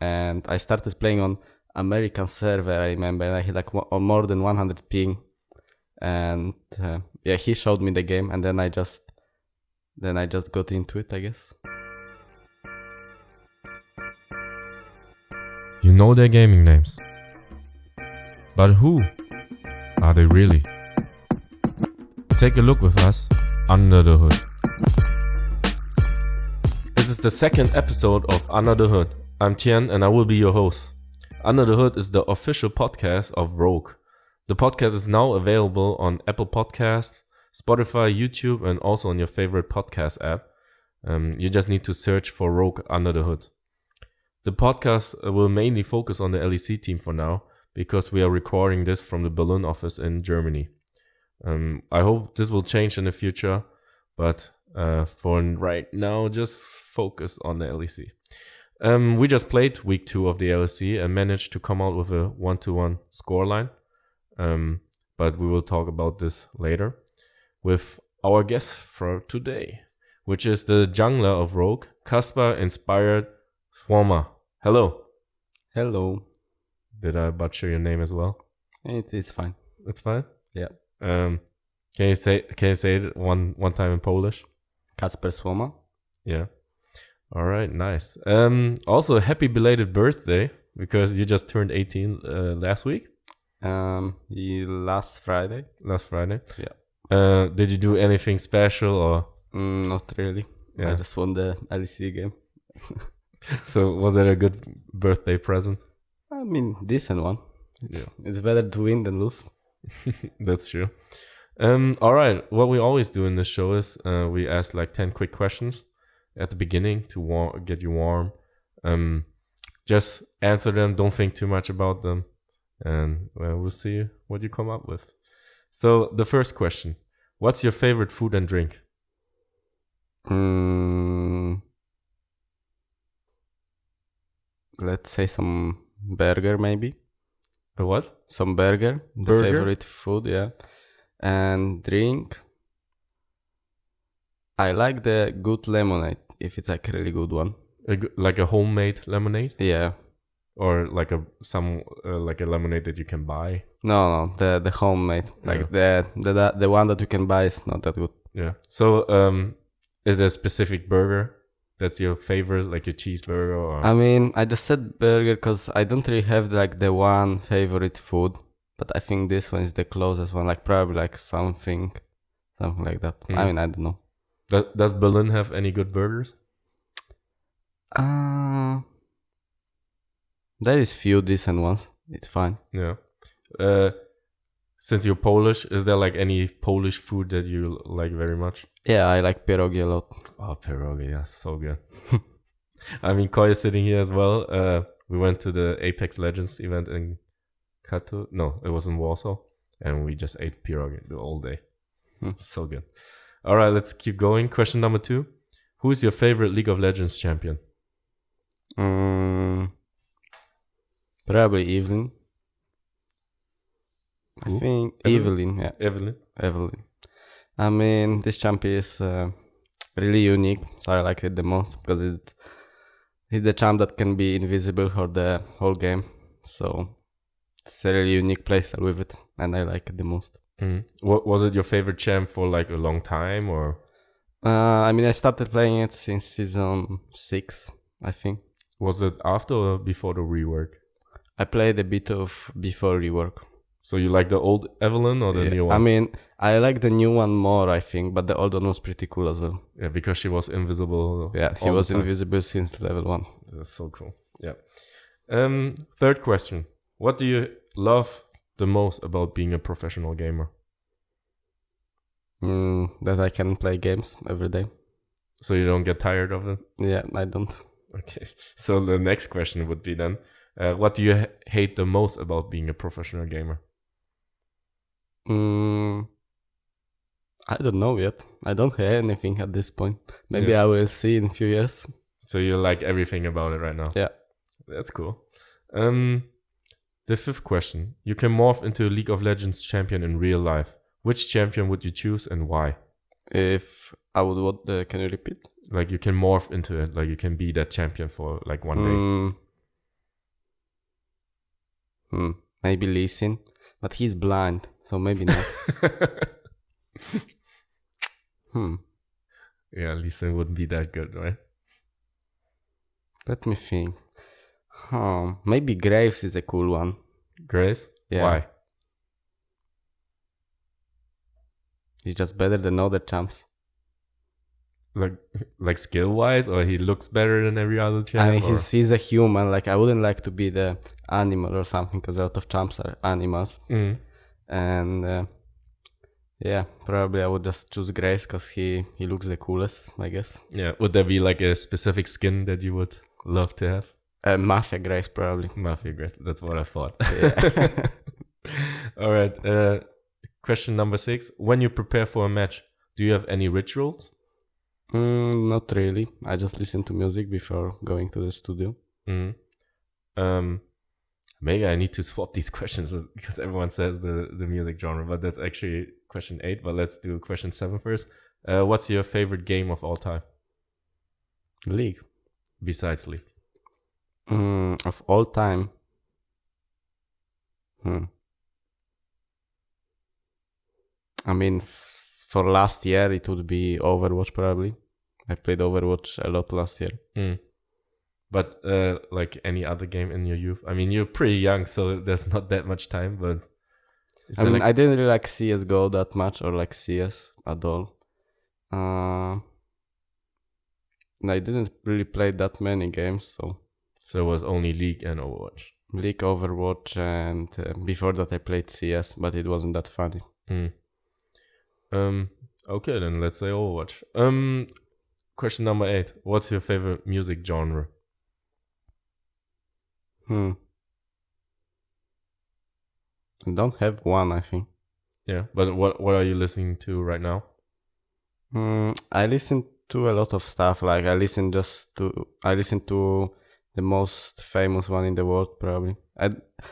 and I started playing on American server. I remember, and I had like more than 100 ping, and he showed me the game, and then I just got into it, I guess. You know their gaming names, but who are they really? Take a look with us under the hood. This is the second episode of Under the Hood. I'm Tien and I will be your host. Under the Hood is the official podcast of Rogue. The podcast is now available on Apple Podcasts, Spotify, YouTube, and also on your favorite podcast app. You just need to search for Rogue Under the Hood. The podcast will mainly focus on the LEC team for now, because we are recording this from the Berlin office in Germany. I hope this will change in the future, but for right now, just focus on the LEC. We just played week 2 of the LEC and managed to come out with a 1-1 scoreline. But we will talk about this later with our guest for today, which is the jungler of Rogue, Kacper inspired Słoma. Hello. Hello. Did I butcher your name as well? It's fine. It's fine? Yeah. Can you say it one time in Polish? Kacper Słoma. Yeah. All right, nice. Also, happy belated birthday, because you just turned 18 last week. Last Friday. Last Friday. Yeah. Did you do anything special or? Not really. Yeah. I just won the LEC game. So was it a good birthday present? I mean, decent one. It's better to win than lose. That's true. All right. What we always do in this show is we ask like 10 quick questions at the beginning to get you warm. Just answer them. Don't think too much about them. And we'll see what you come up with. So the first question. What's your favorite food and drink? Let's say some burger, maybe. A what? Some burger. The favorite food, yeah. And drink. I like the good lemonade, if it's like a really good one. Like a homemade lemonade? Yeah. Or like a lemonade that you can buy? No, the homemade. Like the one that you can buy is not that good. Yeah. So is there a specific burger that's your favorite, like a cheeseburger? Or? I mean, I just said burger because I don't really have like the one favorite food, but I think this one is the closest one. Like probably like something like that. I mean, I don't know. Does Berlin have any good burgers? There is few decent ones. It's fine. Yeah. Since you're Polish, is there like any Polish food that you like very much? Yeah, I like pierogi a lot. Oh, pierogi, yeah, so good. I mean, Koi is sitting here as well. We went to the Apex Legends event in Katowice. No, it was in Warsaw. And we just ate pierogi the whole day. So good. All right, let's keep going. Question number 2. Who is your favorite League of Legends champion? Probably Evelyn. Who? I think Evelyn, yeah. Evelyn. I mean, this champion is really unique, so I like it the most because it's the champ that can be invisible for the whole game. So it's a really unique playstyle with it, and I like it the most. What was it your favorite champ for like a long time, or? I mean, I started playing it since season 6, I think. Was it after or before the rework? I played a bit of before rework. So you like the old Evelyn or the new one? I mean, I like the new one more, I think, but the old one was pretty cool as well. Yeah, because she was invisible. Yeah, she was invisible since level 1. That's so cool. Yeah. Third question. What do you love the most about being a professional gamer? That I can play games every day. So you don't get tired of it? Yeah, I don't. Okay. So the next question would be then, what do you hate the most about being a professional gamer? I don't know yet. I don't hate anything at this point. Maybe I will see in a few years. So you like everything about it right now? Yeah. That's cool. The fifth question. You can morph into a League of Legends champion in real life. Which champion would you choose and why? If I would, can you repeat? Like you can morph into it. Like you can be that champion for like one day. Maybe Lee Sin, but he's blind, so maybe not. Yeah, Lee Sin wouldn't be that good, right? Let me think. Maybe Graves is a cool one. Grace? Yeah. Why? He's just better than other champs. Like skill wise, or he looks better than every other champ? I mean, he's a human. Like, I wouldn't like to be the animal or something, because a lot of champs are animals. And yeah, probably I would just choose Graves because he looks the coolest, I guess. Yeah, would there be like a specific skin that you would love to have? Mafia Graves, probably. Mafia Grace, that's what I thought. Yeah. All right. Question number 6. When you prepare for a match, do you have any rituals? Not really. I just listen to music before going to the studio. Maybe I need to swap these questions because everyone says the music genre, but that's actually question 8. But let's do question 7 first. What's your favorite game of all time? League. Besides League. Of all time. I mean, for last year, it would be Overwatch, probably. I played Overwatch a lot last year. But like any other game in your youth? I mean, you're pretty young, so there's not that much time, but... I mean, I didn't really like CSGO that much, or like CS at all. I didn't really play that many games, so... So it was only League and Overwatch? League, Overwatch, and before that I played CS, but it wasn't that funny. Okay, then let's say Overwatch. Question number 8. What's your favorite music genre? I don't have one, I think. Yeah, but what are you listening to right now? I listen to a lot of stuff. Like, I listen to the most famous one in the world, probably. I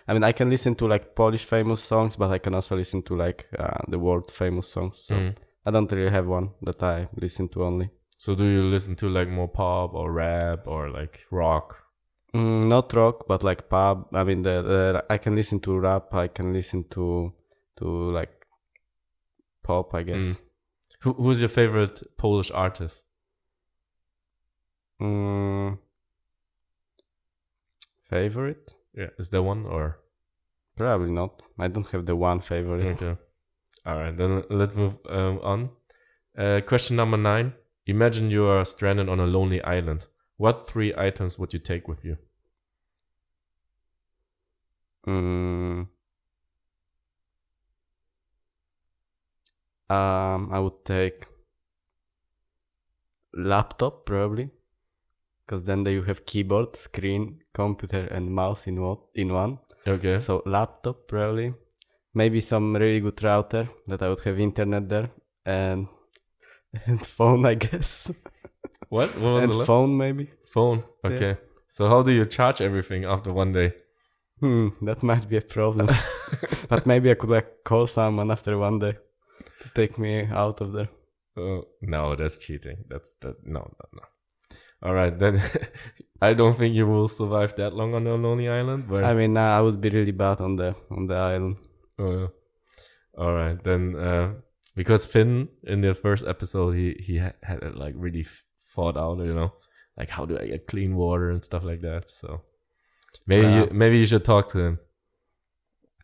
mean, I can listen to like Polish famous songs, but I can also listen to like the world famous songs. So I don't really have one that I listen to only. So do you listen to like more pop or rap or like rock? Not rock, but like pop. I mean, I can listen to rap. I can listen to like pop, I guess. Who's your favorite Polish artist? Favorite? Yeah, is there one or? Probably not. I don't have the one favorite. Okay. All right, then let's move on. Question number 9. Imagine you are stranded on a lonely island. What 3 items would you take with you? I would take laptop, probably, because then you have keyboard, screen, computer, and mouse in one. Okay. So laptop, probably. Maybe some really good router that I would have internet there, and phone, I guess. What was and the phone, maybe. Phone. Okay. Yeah. So how do you charge everything after one day? That might be a problem. But maybe I could like call someone after one day to take me out of there. No, that's cheating. No. All right, then I don't think you will survive that long on a lonely island. But I mean, I would be really bad on the island. Oh, yeah. All right, then because Finn in the first episode he had it like really thought out, like how do I get clean water and stuff like that. So maybe you should talk to him.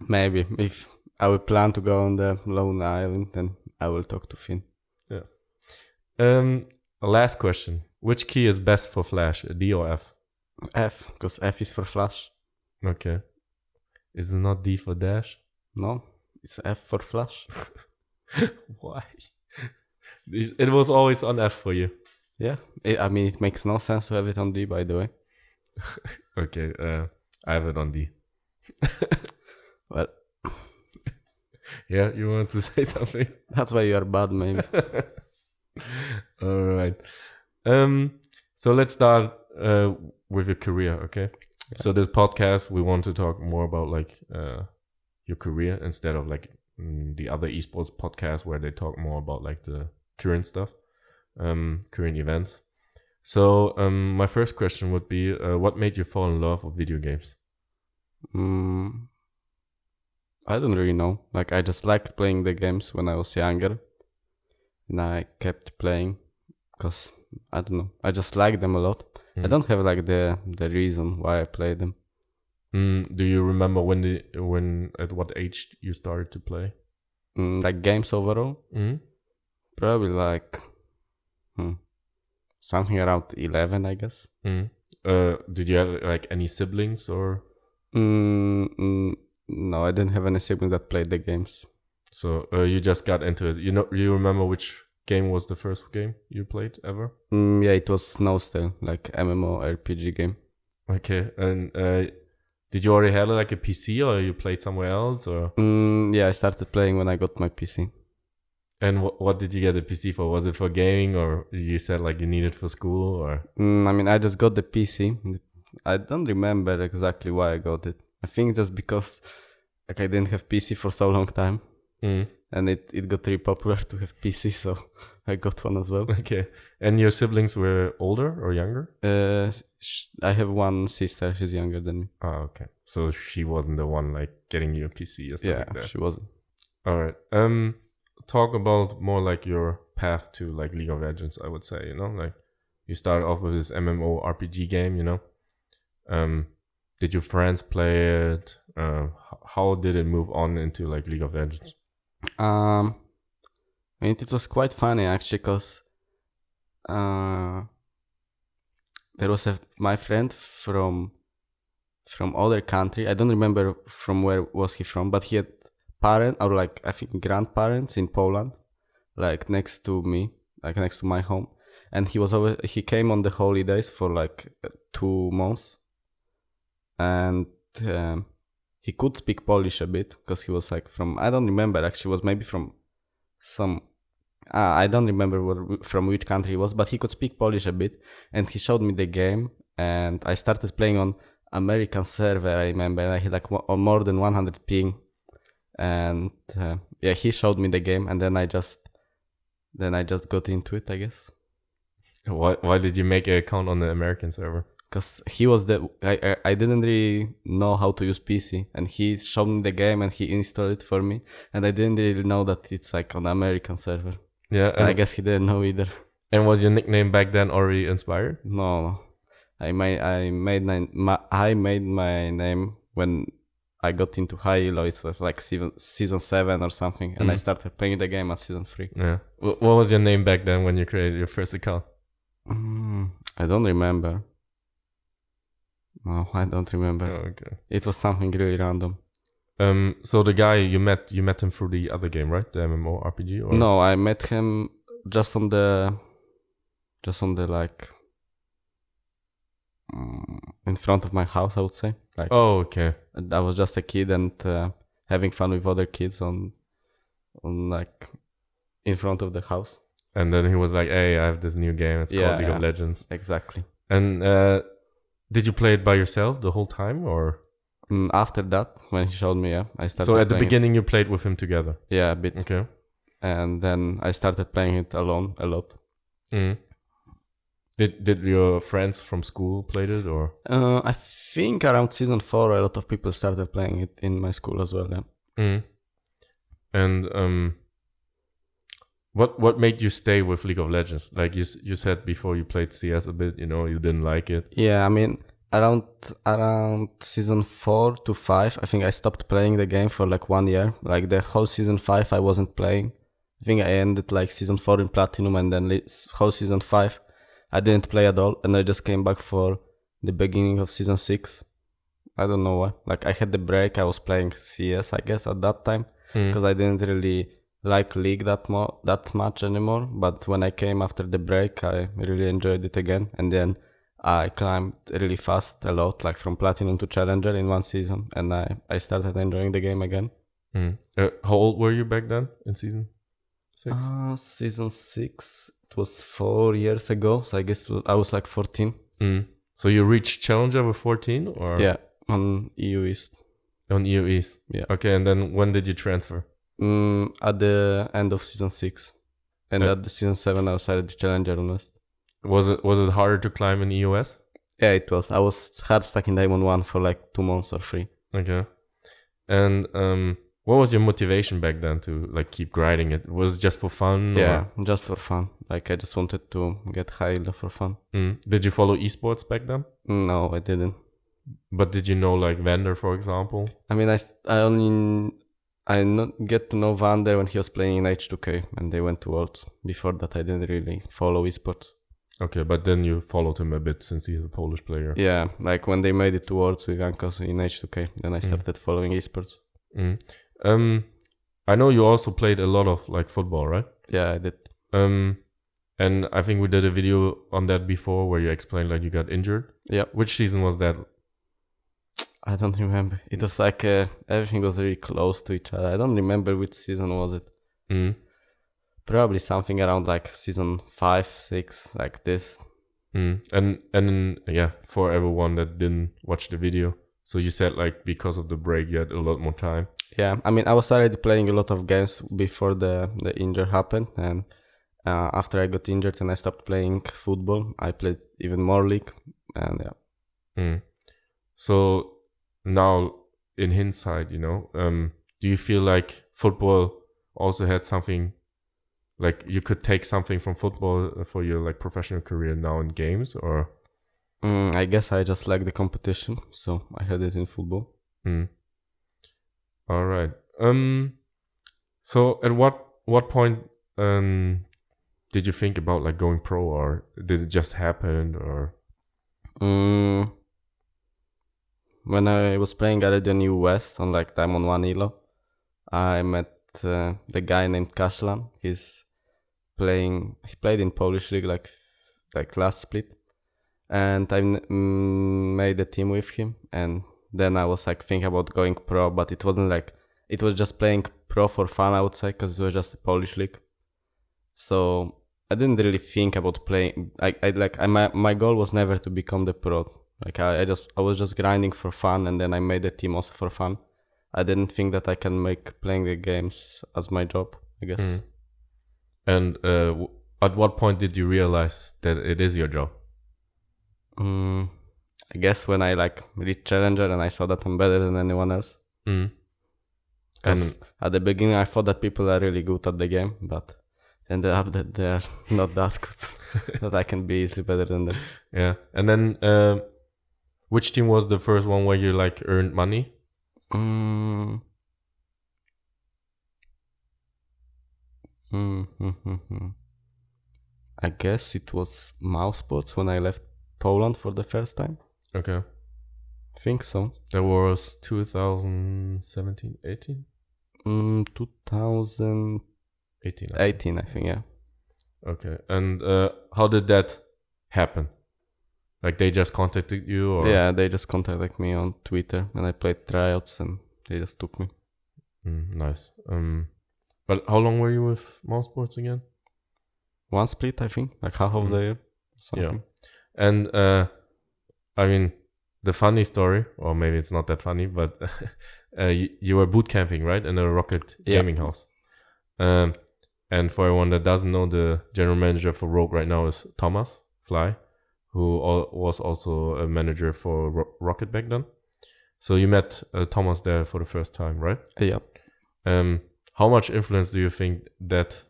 Maybe if I will plan to go on the lone island, then I will talk to Finn. Yeah. Last question. Which key is best for Flash, D or F? F, because F is for Flash. Okay. Is it not D for Dash? No, it's F for Flash. Why? It was always on F for you. Yeah, it makes no sense to have it on D, by the way. Okay, I have it on D. Well, yeah, you want to say something? That's why you are bad, maybe. All right. So let's start with your career, okay? Yeah. So this podcast, we want to talk more about like your career instead of like the other esports podcasts where they talk more about like the current stuff, current events. So my first question would be, what made you fall in love with video games? I don't really know. Like, I just liked playing the games when I was younger, and I kept playing because I don't know. I just like them a lot. I don't have like the reason why I play them. Do you remember when at what age you started to play? Like games overall, probably like something around 11, I guess. Did you have like any siblings or? No, I didn't have any siblings that played the games. So you just got into it. You remember which game was the first game you played ever? Yeah, it was Snowstale, like MMORPG game. Okay, and did you already have like a PC or you played somewhere else or? Yeah, I started playing when I got my PC. And what did you get the PC for? Was it for gaming or you said like you needed for school or? I mean, I just got the PC. I don't remember exactly why I got it. I think just because like I didn't have PC for so long time. And it got really popular to have PC, so I got one as well. Okay. And your siblings were older or younger? I have one sister. She's younger than me. Oh, okay. So she wasn't the one like getting you a PC or stuff like that. She wasn't. All right. Talk about more like your path to like League of Legends, I would say, like you started off with this MMORPG game, Did your friends play it? How did it move on into like League of Legends? I mean, it was quite funny actually, because there was my friend from other country. I don't remember from where was he from, but he had parents or like I think grandparents in Poland, like next to me, like next to my home, and he came on the holidays for like 2 months, and he could speak Polish a bit because he was like from, I don't remember actually, was maybe from some, I don't remember from which country he was, but he could speak Polish a bit, and he showed me the game, and I started playing on American server. I remember, and I had like more than 100 ping, and he showed me the game, and then I just got into it, I guess. Why did you make an account on the American server? Because he was I didn't really know how to use PC, and he showed me the game and he installed it for me, and I didn't really know that it's like on American server. Yeah, and I guess he didn't know either. And was your nickname back then already inspired? No, I made my name when I got into high elo. It was like season 7 or something, and I started playing the game at season 3. Yeah. What was your name back then when you created your first account? I don't remember. No, I don't remember. Oh, okay. It was something really random. So the guy you met him through the other game, right? The MMORPG? Or? No, I met him just on the like in front of my house, I would say. Like, oh, okay. I was just a kid and having fun with other kids on like in front of the house. And then he was like, "Hey, I have this new game. It's called League of Legends." Exactly. And did you play it by yourself the whole time, or? After that, when he showed me, I started. So at the beginning, you played with him together. Yeah, a bit. Okay. And then I started playing it alone a lot. Did your friends from school played it, or? I think around season 4, a lot of people started playing it in my school as well. Yeah. And what made you stay with League of Legends? Like you said before, you played CS a bit. You didn't like it. Yeah, I mean, around season 4 to 5, I think I stopped playing the game for like 1 year. Like the whole season 5, I wasn't playing. I think I ended like season 4 in Platinum, and then whole season 5, I didn't play at all. And I just came back for the beginning of season 6. I don't know why. Like I had the break. I was playing CS, I guess, at that time, because I didn't really like League that much anymore. But when I came after the break, I really enjoyed it again, and then I climbed really fast a lot, like from Platinum to Challenger in 1 season, and I started enjoying the game again. How old were you back then in season 6? Season 6, it was 4 years ago, so I guess I was like 14. So you reached Challenger with 14, or? Yeah, on EU East. On EU East? Yeah. Okay, and then when did you transfer? At the end of season 6, and at the season 7 I decided to Challenger honest. Was it harder to climb in EOS? Yeah, it was. I was hard stuck in Diamond 1 for like 2 months or 3. Okay. And What was your motivation back then to like keep grinding it? Was it just for fun? Yeah, just for fun. Like I just wanted to get high elo for fun. Did you follow esports back then? No, I didn't. But did you know like Vander, for example? I mean, I not get to know Vander when he was playing in H2K and they went to Worlds. Before that, I didn't really follow esports. Okay, but then you followed him a bit since he's a Polish player. Yeah, like when they made it to Worlds with Ankos in H2K, then I started following esports. I know you also played a lot of like football, right? Yeah, I did. And I think we did a video on that before where you explained like you got injured. Yeah. Which season was that? I don't remember. It was like everything was really close to each other. I don't remember which season was it. Probably something around like season 5, 6, like this. And yeah, for everyone that didn't watch the video, so you said like because of the break you had a lot more time. Yeah, I mean I was already playing a lot of games before the injury happened, and after I got injured and I stopped playing football, I played even more league, and yeah. So now in hindsight, you know, do you feel like football also had something, like you could take something from football for your like professional career now in games, or? I guess I just like the competition, so I had it in football. All right. So at what point did you think about like going pro, or did it just happen, or? When I was playing already in US on like Diamond 1 Elo, I met the guy named Kacper. He played in Polish league like last split, and I made a team with him, and then I was like thinking about going pro, but it wasn't like, it was just playing pro for fun, I would say, because it was just a Polish league. So I didn't really think about playing. My goal was never to become the pro. Like I was just grinding for fun, and then I made a team also for fun. I didn't think that I can make playing the games as my job, I guess. And at what point did you realize that it is your job? I guess when I like reached Challenger and I saw that I'm better than anyone else. And at the beginning I thought that people are really good at the game, but ended up that they are not that good. That I can be easily better than them. Yeah. And then which team was the first one where you like earned money? I guess it was Mouse Sports when I left Poland for the first time. Okay. Think so. That was 2017, 18? 2018, 18, I think, yeah. Okay. And how did that happen? Like they just contacted you, or? Yeah, they just contacted me on Twitter, and I played tryouts and they just took me. Nice. But how long were you with Mouse Sports again? One split, I think, like half of the year. Something. Yeah. And I mean, the funny story, or maybe it's not that funny, but you were boot camping, right, in a Rocket gaming house. And for everyone that doesn't know, the general manager for Rogue right now is Thomas Fly, who was also a manager for Rocket back then. So you met Thomas there for the first time, right? Yeah. How much influence do you think that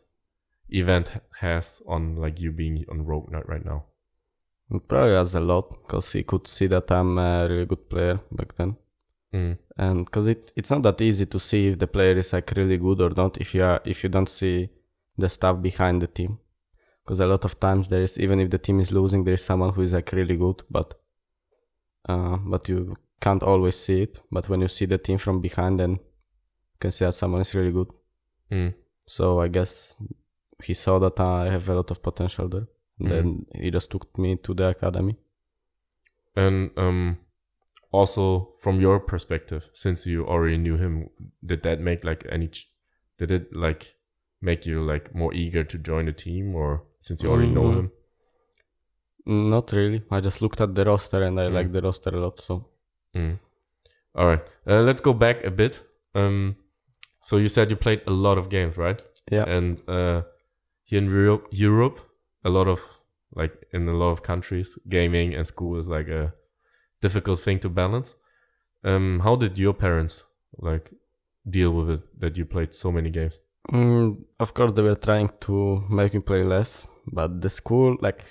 event has on like you being on Rogue right now? It probably has a lot, because he could see that I'm a really good player back then. And because it's not that easy to see if the player is like really good or not if you don't see the stuff behind the team. Because a lot of times there is, even if the team is losing, there is someone who is like really good, but you can't always see it. But when you see the team from behind, then you can see that someone is really good. So I guess he saw that I have a lot of potential there. And then he just took me to the academy. And also from your perspective, since you already knew him, did that make like did it like make you like more eager to join the team, or since you already know him? Not really. I just looked at the roster and I like the roster a lot. So. All right. Let's go back a bit. So you said you played a lot of games, right? Yeah. And here in Europe, in a lot of countries, gaming and school is like a difficult thing to balance. How did your parents like deal with it that you played so many games? Of course, they were trying to make me play less, but the school, like,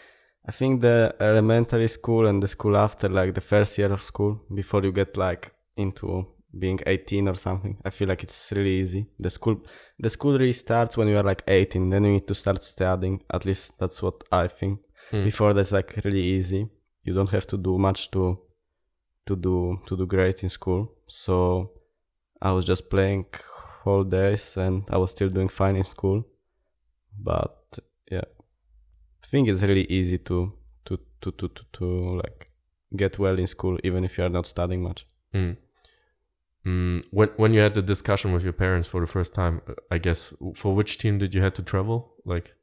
I think the elementary school and the school after, like the first year of school, before you get like into being 18 or something, I feel like it's really easy. The school really starts when you are like 18, then you need to start studying. At least that's what I think. Before that's like really easy. You don't have to do much to do great in school. So I was just playing whole days and I was still doing fine in school. But yeah, I think it's really easy to like get well in school even if you are not studying much. When you had the discussion with your parents for the first time, I guess, for which team did you have to travel? Like,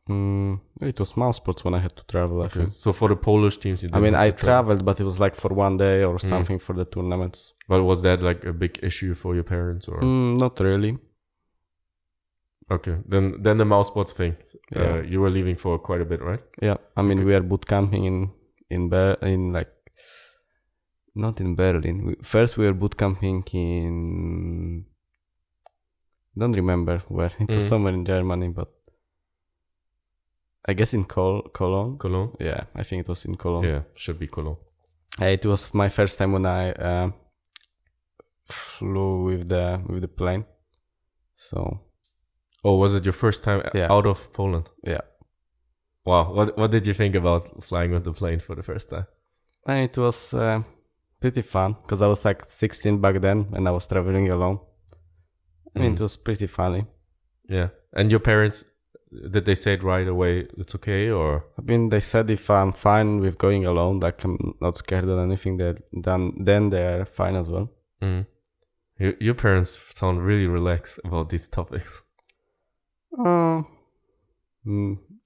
it was small sports when I had to travel. I think. So for the Polish teams, you didn't I traveled, but it was like for one day or something for the tournaments. But was that like a big issue for your parents, or not really? Okay, then the mouse sports thing. Yeah. You were leaving for quite a bit, right? Yeah, I mean we were boot camping in like. Not in Berlin. First we were boot camping in... Don't remember where. It was somewhere in Germany, but... I guess in Cologne. Cologne? Yeah, I think it was in Cologne. Yeah, should be Cologne. It was my first time when I flew with the plane. So... Oh, was it your first time out of Poland? Yeah. Wow, what did you think about flying with the plane for the first time? It was... pretty fun because I was like 16 back then and I was traveling alone. I mean, it was pretty funny. Yeah. And your parents, did they say it right away, it's okay, or? I mean, they said if I'm fine with going alone, like I'm not scared of anything, then they're fine as well. Your parents sound really relaxed about these topics.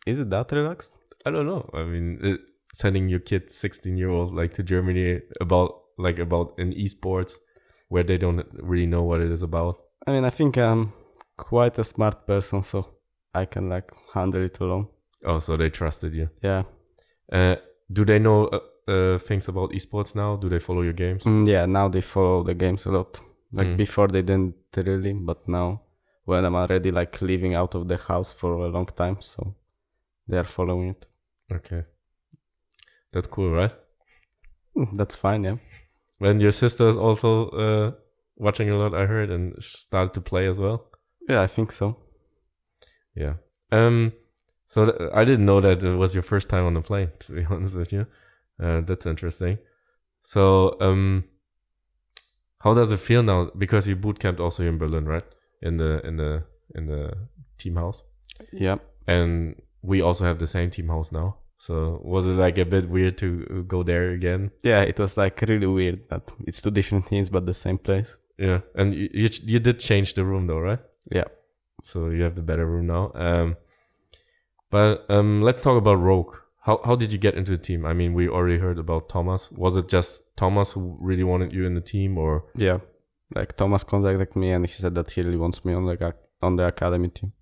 Is it that relaxed? I don't know. I mean, sending your kid 16-year-old like to Germany about an esports where they don't really know what it is about. I mean, I think I'm quite a smart person, so I can like handle it alone. Oh, so they trusted you. Yeah. Do they know things about esports now? Do they follow your games? Yeah, now they follow the games a lot. Like before they didn't really, but now when I'm already like living out of the house for a long time, so they are following it. Okay. That's cool, right? That's fine, yeah. And your sister is also watching a lot, I heard, and started to play as well? Yeah, I think so. Yeah. So I didn't know that it was your first time on a plane, to be honest with you. That's interesting. So how does it feel now? Because you boot camped also in Berlin, right? In the team house. Yeah. And we also have the same team house now. So was it like a bit weird to go there again? Yeah, it was like really weird that it's two different teams but the same place. Yeah, and you did change the room though, right? Yeah. So you have the better room now. But let's talk about Rogue. How did you get into the team? I mean, we already heard about Thomas. Was it just Thomas who really wanted you in the team, or? Yeah, like Thomas contacted me and he said that he really wants me on the academy team.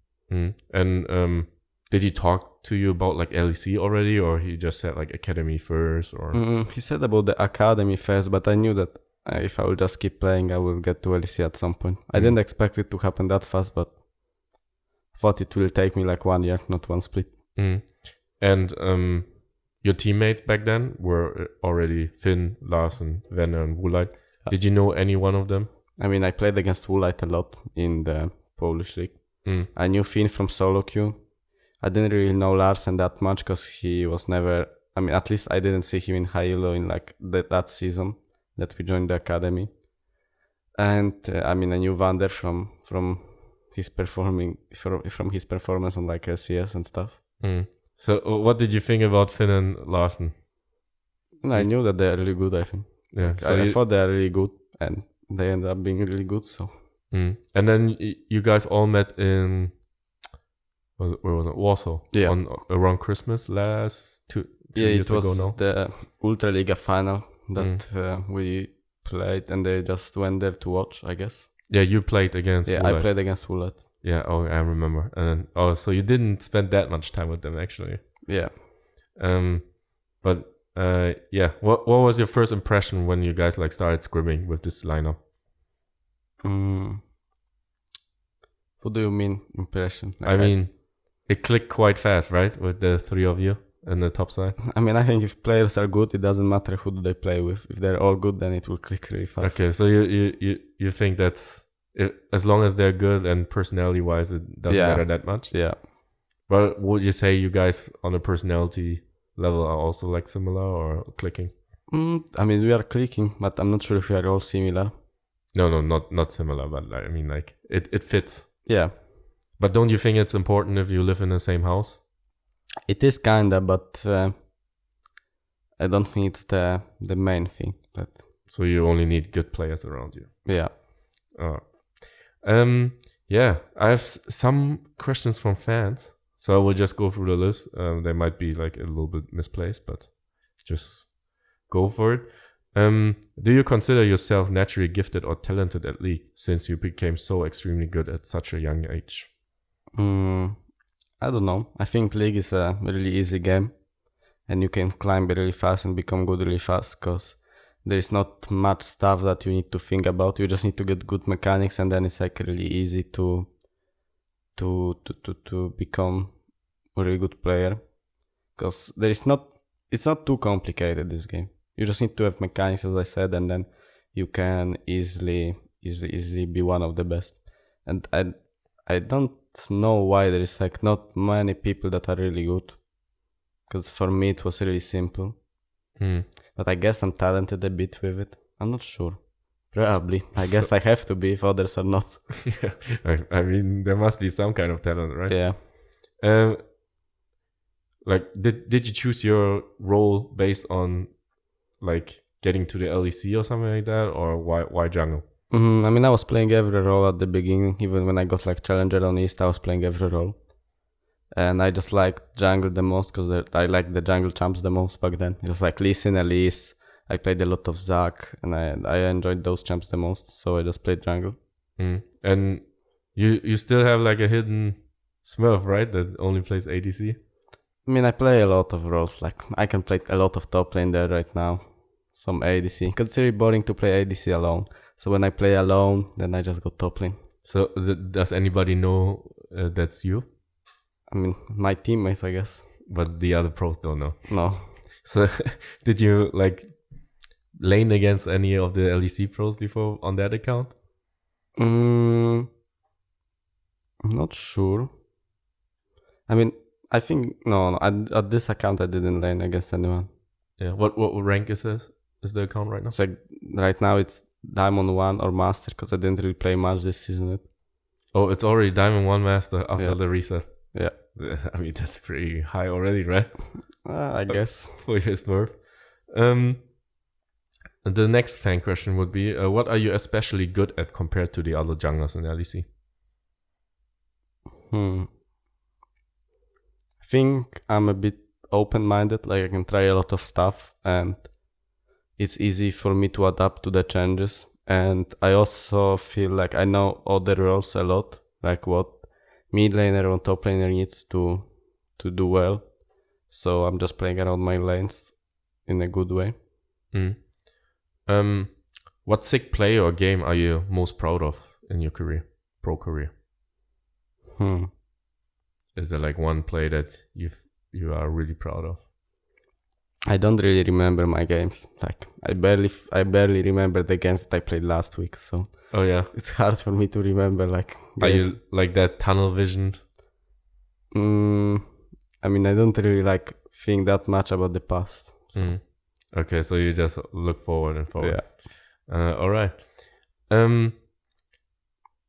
And did he talk to you about like LEC already, or he just said like academy first, or? He said about the academy first, but I knew that if I will just keep playing, I will get to LEC at some point. I didn't expect it to happen that fast, but thought it will take me like 1 year, not one split. And your teammates back then were already Finn, Larsen, Werner, and Woolite. Did you know any one of them? I mean, I played against Woolite a lot in the Polish league. I knew Finn from solo queue. I didn't really know Larsen that much because he was never... I mean, at least I didn't see him in high elo in like that season that we joined the academy. And I mean, I knew Vander from his performance on like LCS and stuff. So what did you think about Finn and Larsen? I knew that they're really good, I think. Yeah. So I thought they're really good and they ended up being really good, so... And then you guys all met in... Where was it? Warsaw. Yeah. Around Christmas two years ago now. It was the Ultra Liga final that we played, and they just went there to watch, I guess. Yeah, you played against Woolite. I played against Woolite. Yeah, I remember. And so you didn't spend that much time with them, actually. Yeah. But yeah, what was your first impression when you guys like started scrimming with this lineup? Mm. What do you mean impression? I mean, it clicked quite fast, right? With the three of you on the top side. I mean, I think if players are good, it doesn't matter who do they play with. If they're all good, then it will click really fast. Okay, so you think that's as long as they're good and personality wise, it doesn't matter that much. Yeah. But would you say you guys on a personality level are also like similar or clicking? I mean, we are clicking, but I'm not sure if we are all similar. No, not similar, but I mean, like it fits. Yeah. But don't you think it's important if you live in the same house? It is kinda, but I don't think it's the main thing. But so you only need good players around you. Yeah. Yeah. I have some questions from fans, so I will just go through the list. They might be like a little bit misplaced, but just go for it. Do you consider yourself naturally gifted or talented at League since you became so extremely good at such a young age? I don't know. I think League is a really easy game, and you can climb really fast and become good really fast because there is not much stuff that you need to think about. You just need to get good mechanics, and then it's like really easy to become a really good player. Because it's not too complicated, this game. You just need to have mechanics, as I said, and then you can easily be one of the best. And I don't know why there is like not many people that are really good. Because for me it was really simple. But I guess I'm talented a bit with it. I'm not sure. Probably. I guess I have to be if others are not. Yeah. I mean, there must be some kind of talent, right? Yeah. Like, did you choose your role based on like getting to the LEC or something like that, or why jungle? I mean, I was playing every role at the beginning. Even when I got like challenger on East, I was playing every role. And I just liked jungle the most because I liked the jungle champs the most back then. It was like Lee Sin, Elise. I played a lot of Zac, and I enjoyed those champs the most. So I just played jungle. And you still have like a hidden Smurf, right? That only plays ADC. I mean, I play a lot of roles. Like I can play a lot of top lane there right now. Some ADC. Because it's really boring to play ADC alone. So when I play alone, then I just go top lane. So does anybody know that's you? I mean, my teammates, I guess. But the other pros don't know. No. So did you like lane against any of the LEC pros before on that account? I'm not sure. I mean, I think no. At this account, I didn't lane against anyone. Yeah. What rank is this? Is the account right now? So right now it's Diamond 1 or Master because I didn't really play much this season yet. Oh, it's already Diamond 1 Master after the reset. Yeah. I mean, that's pretty high already, right? I guess. For your Smurf. The next fan question would be, what are you especially good at compared to the other junglers in LEC? I think I'm a bit open-minded. Like I can try a lot of stuff and it's easy for me to adapt to the changes. And I also feel like I know other roles a lot, like what mid laner or top laner needs to do well. So I'm just playing around my lanes in a good way. What sick play or game are you most proud of in your career, pro career? Is there like one play that you are really proud of? I don't really remember my games. Like I barely remember the games that I played last week. So oh yeah, it's hard for me to remember. Like are you like that tunnel visioned? I mean, I don't really like think that much about the past. So. Okay, so you just look forward and forward. Yeah. All right.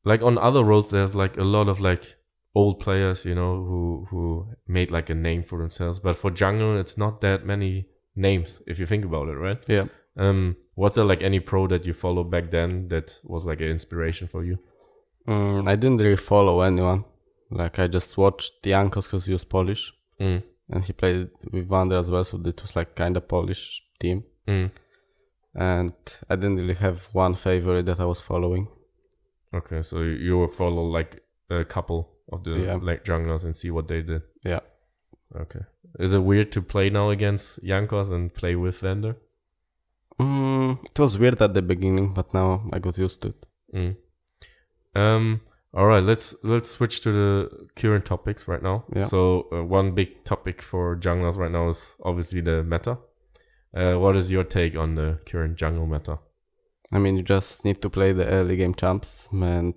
Like on other roads, there's like a lot of like old players, you know, who made like a name for themselves. But for jungle, it's not that many names if you think about it, right? Yeah. Was there like any pro that you followed back then that was like an inspiration for you? I didn't really follow anyone. Like I just watched Jankos because he was Polish. And he played with Wander as well, so it was like kind of Polish team. And I didn't really have one favorite that I was following. Okay, so you will follow like a couple of the like junglers and see what they did. Yeah. Okay. Is it weird to play now against Jankos and play with Vander? It was weird at the beginning, but now I got used to it. All right, let's switch to the current topics right now. Yeah. So one big topic for junglers right now is obviously the meta. What is your take on the current jungle meta? I mean, you just need to play the early game champs and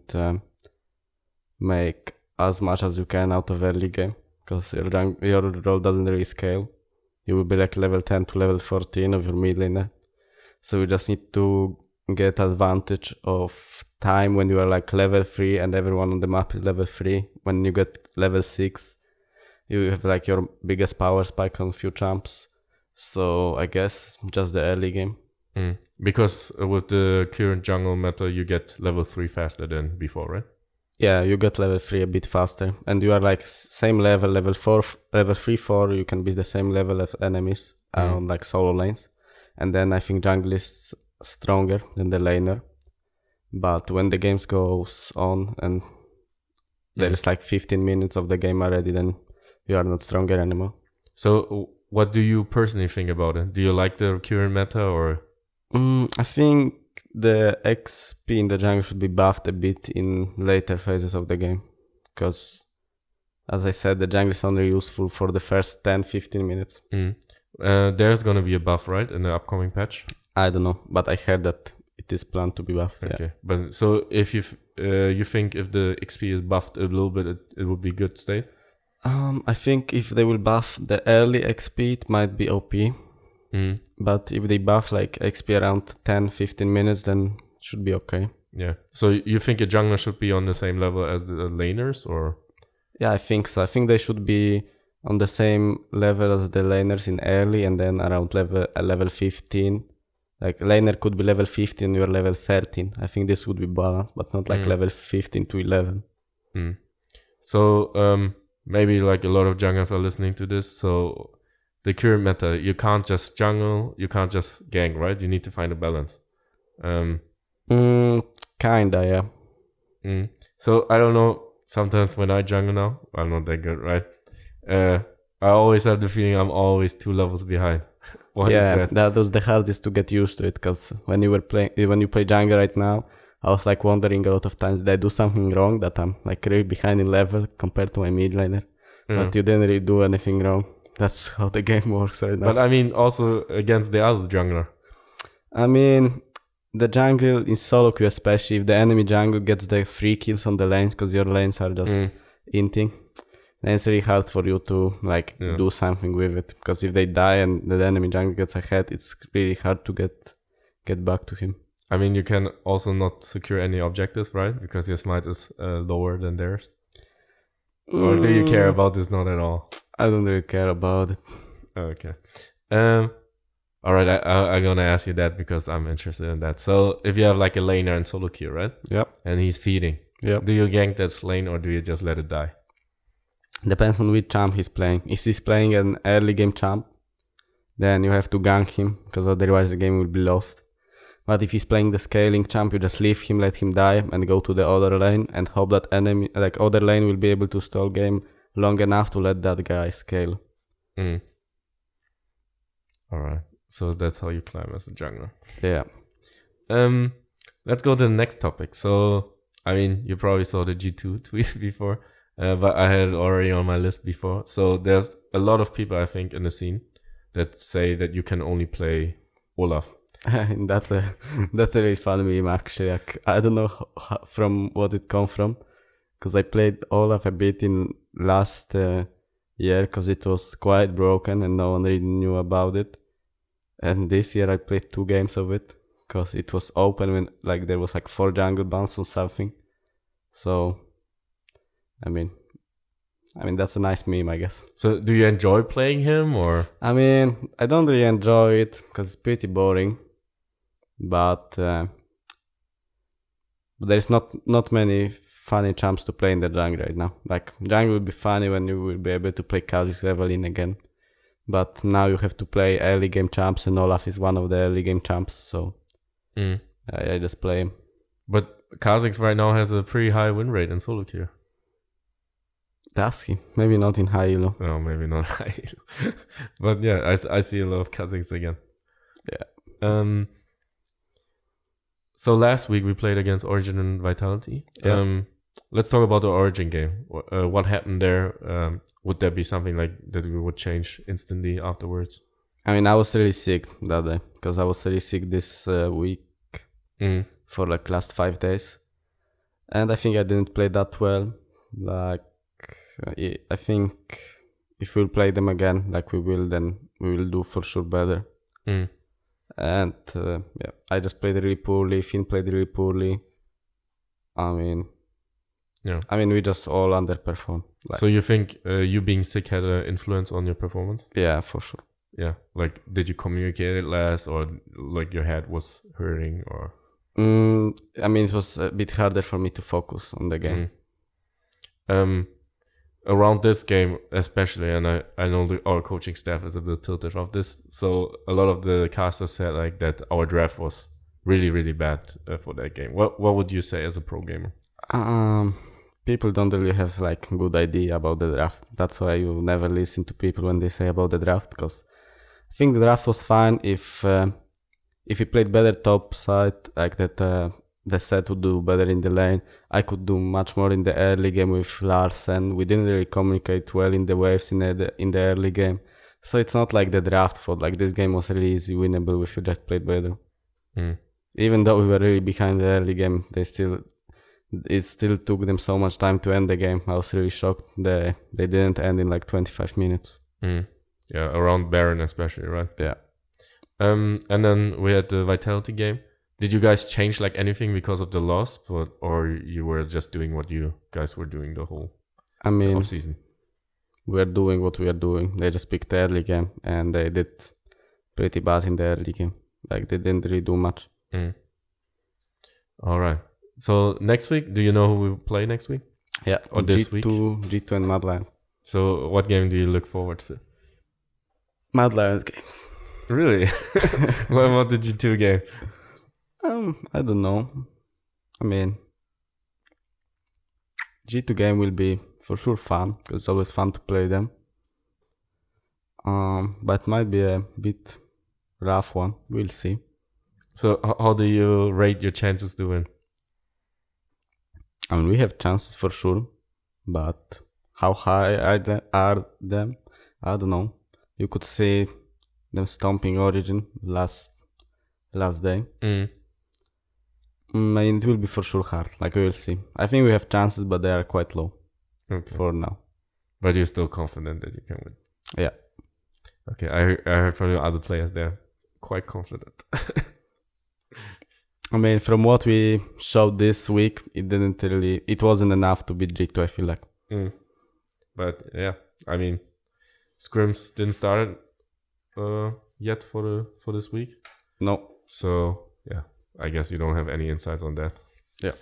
make as much as you can out of early game, because your role doesn't really scale. You will be like level 10 to level 14 of your mid laner. So you just need to get advantage of time when you are like level 3 and everyone on the map is level 3. When you get level 6, you have like your biggest power spike on few champs. So I guess just the early game. Because with the current jungle meta, you get level 3 faster than before, right? Yeah, you get level 3 a bit faster. And you are like same level, level 4, level 3, 4, you can be the same level as enemies on like solo lanes. And then I think jungle is stronger than the laner. But when the games goes on and there is like 15 minutes of the game already, then you are not stronger anymore. So what do you personally think about it? Do you like the current meta or? I think the XP in the jungle should be buffed a bit in later phases of the game. Because, as I said, the jungle is only useful for the first 10-15 minutes. There's gonna be a buff, right, in the upcoming patch? I don't know, but I heard that it is planned to be buffed. Okay, yeah. but so if you think if the XP is buffed a little bit, it would be good state? I think if they will buff the early XP, it might be OP. But if they buff like XP around 10-15 minutes, then it should be okay. Yeah. So you think a jungler should be on the same level as the laners, or? Yeah, I think so. I think they should be on the same level as the laners in early, and then around level 15. Like laner could be level 15, you're level 13. I think this would be balanced, but not like level 15 to 11. So maybe like a lot of junglers are listening to this. So the current meta, you can't just jungle, you can't just gank, right? You need to find a balance. Kinda, yeah. So I don't know. Sometimes when I jungle now, I'm not that good, right? I always have the feeling I'm always 2 levels behind. Why is that? That was the hardest to get used to it, because when you play jungle right now, I was like wondering a lot of times, did I do something wrong that I'm like really behind in level compared to my mid laner? But you didn't really do anything wrong. That's how the game works right now. But I mean, also against the other jungler. I mean, the jungle in solo queue, especially if the enemy jungle gets the free kills on the lanes, because your lanes are just inting, then it's really hard for you to like do something with it. Because if they die and the enemy jungle gets ahead, it's really hard to get back to him. I mean, you can also not secure any objectives, right? Because your smite is lower than theirs. Or do you care about this? Not at all. I don't really care about it. Okay. All right. I'm gonna ask you that because I'm interested in that. So, if you have like a laner in solo queue, right? Yep. And he's feeding. Yep. Do you gank that lane or do you just let it die? Depends on which champ he's playing. If he's playing an early game champ, then you have to gank him, because otherwise the game will be lost. But if he's playing the scaling champ, you just leave him, let him die, and go to the other lane and hope that other lane will be able to stall game long enough to let that guy scale. Alright. So that's how you climb as a jungler. Yeah. Let's go to the next topic. So, I mean, you probably saw the G2 tweet before, but I had it already on my list before. So there's a lot of people, I think, in the scene that say that you can only play Olaf. That's a really fun meme, actually. I don't know from what it come from, because I played Olaf a bit in last year, because it was quite broken and no one really knew about it. And this year I played 2 games of it, because it was open when like there was like 4 jungle bans or something. So, I mean that's a nice meme, I guess. So do you enjoy playing him, or? I mean, I don't really enjoy it because it's pretty boring. But there's not many funny champs to play in the jungle right now. Like, jungle will be funny when you will be able to play Kha'Zix Evelynn again. But now you have to play early game champs, and Olaf is one of the early game champs, so I just play him. But Kha'Zix right now has a pretty high win rate in solo queue. Does he? Maybe not in high elo. No, maybe not high elo. But yeah, I see a lot of Kha'Zix again. Yeah. So last week we played against Origin and Vitality. Yeah. Let's talk about the Origin game. What happened there? Would there be something like that we would change instantly afterwards? I mean, I was really sick that day because I was really sick this week for like last 5 days, and I think I didn't play that well. Like, I think if we'll play them again, like we will, then we will do for sure better. And I just played really poorly. Finn played really poorly. I mean, we just all underperformed. Like, so you think you being sick had an influence on your performance? Yeah, for sure. Yeah, like did you communicate it less, or like your head was hurting, or? I mean, it was a bit harder for me to focus on the game. Around this game especially, and I know our coaching staff is a bit tilted of this, so a lot of the casters said like that our draft was really, really bad for that game. What would you say as a pro gamer? People don't really have like good idea about the draft. That's why you never listen to people when they say about the draft, because I think the draft was fine if you played better top side, like that the set would do better in the lane. I could do much more in the early game with Lars, and we didn't really communicate well in the waves in the early game. So it's not like the draft fault. Like, this game was really easy winnable if you just played better. Even though we were really behind the early game, it still took them so much time to end the game. I was really shocked they didn't end in like 25 minutes. Yeah, around Baron especially, right? Yeah. And then we had the Vitality game. Did you guys change like anything because of the loss, or you were just doing what you guys were doing the whole off season? We're doing what we are doing. They just picked the early game, and they did pretty bad in the early game. Like, they didn't really do much. All right. So next week, do you know who we play next week? Yeah. Or this week? G2 and Mad Lions. So what game do you look forward to? Mad Lions games. Really? What about the G2 game? I don't know. I mean, G2 game will be for sure fun, because it's always fun to play them. But might be a bit rough one. We'll see. So how do you rate your chances to win? I mean, we have chances for sure, but how high are them? I don't know. You could see them stomping Origin last day. I mean, it will be for sure hard. Like, we will see. I think we have chances, but they are quite low for now. But you're still confident that you can win? Yeah. Okay, I heard from the other players they're quite confident. I mean, from what we showed this week, it wasn't enough to beat G2, I feel like. But yeah, I mean, scrims didn't start yet for this week. No. So yeah, I guess you don't have any insights on that. Yeah.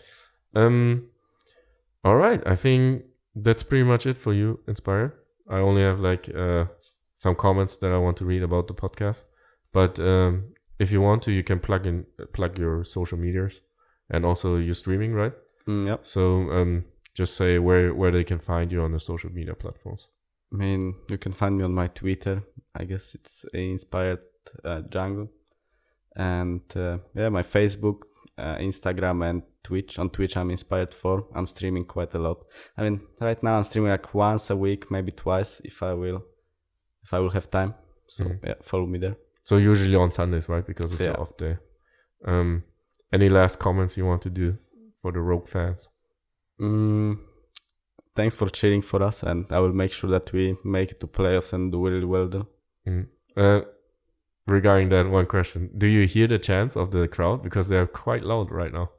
All right, I think that's pretty much it for you, Inspired. I only have like some comments that I want to read about the podcast, but if you want to, you can plug your social medias and also your streaming, right? Yep. So just say where they can find you on the social media platforms. I mean, you can find me on my Twitter. I guess it's Inspired Jungle. And my Facebook, Instagram, and Twitch. On Twitch, I'm Inspired4. I'm streaming quite a lot. I mean, right now I'm streaming like once a week, maybe twice if I will have time. So yeah, follow me there. So usually on Sundays, right? Because it's an off day. Any last comments you want to do for the Rogue fans? Thanks for cheering for us, and I will make sure that we make it to playoffs and do really well there. Regarding that, one question: do you hear the chants of the crowd, because they are quite loud right now?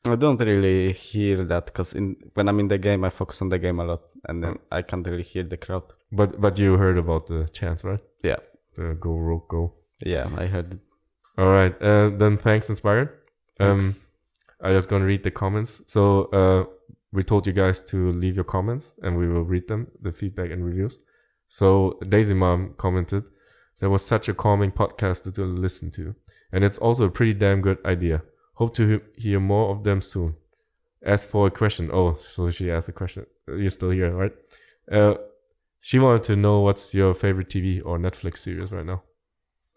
I don't really hear that, because when I'm in the game, I focus on the game a lot, and then I can't really hear the crowd. But you heard about the chants, right? Yeah. Go Rogue, go. Yeah, I heard it. All right, then thanks, Inspired. Thanks. I'm just gonna read the comments. So we told you guys to leave your comments, and we will read them, the feedback and reviews. So Daisy Mom commented, "That was such a calming podcast to listen to, and it's also a pretty damn good idea. Hope to hear more of them soon." As for a question, so she asked a question. You're still here, right? She wanted to know what's your favorite TV or Netflix series right now.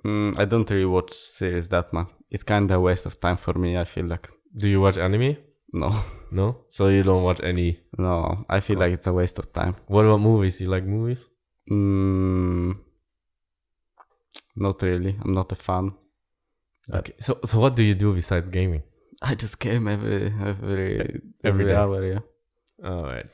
I don't really watch series that much. it's kind of a waste of time for me. I feel like Do you watch anime? no, No? So you don't watch any... no. I feel like it's a waste of time. What about movies? You like movies? Not really. I'm not a fan. Okay. So what do you do besides gaming? I just game every day. hour. Yeah. All right.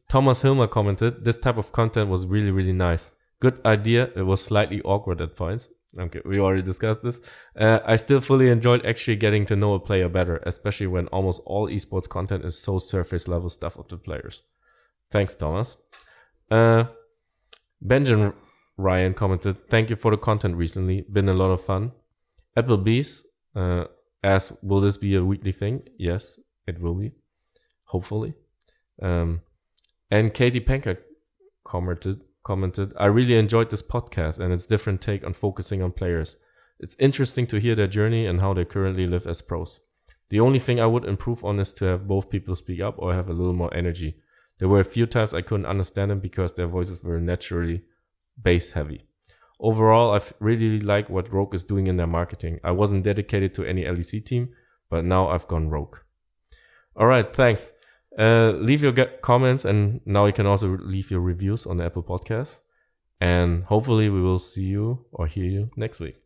Thomas Hilmer commented, this type of content was really, really nice. Good idea. It was slightly awkward at points. Okay, we already discussed this. I still fully enjoyed actually getting to know a player better, especially when almost all esports content is so surface level stuff of the players. Thanks, Thomas. Benjamin Ryan commented, thank you for the content recently. Been a lot of fun. Applebee's asked, will this be a weekly thing? Yes, it will be. Hopefully. And Katie Pankert commented, I really enjoyed this podcast and its different take on focusing on players. It's interesting to hear their journey and how they currently live as pros. The only thing I would improve on is to have both people speak up or have a little more energy. There were a few times I couldn't understand them because their voices were naturally bass heavy. Overall, I really like what Rogue is doing in their marketing. I wasn't dedicated to any LEC team, but now I've gone Rogue. All right, thanks. Leave your comments, and now you can also leave your reviews on the Apple Podcast. And hopefully we will see you or hear you next week.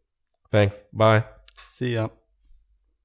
Thanks. Bye. See ya.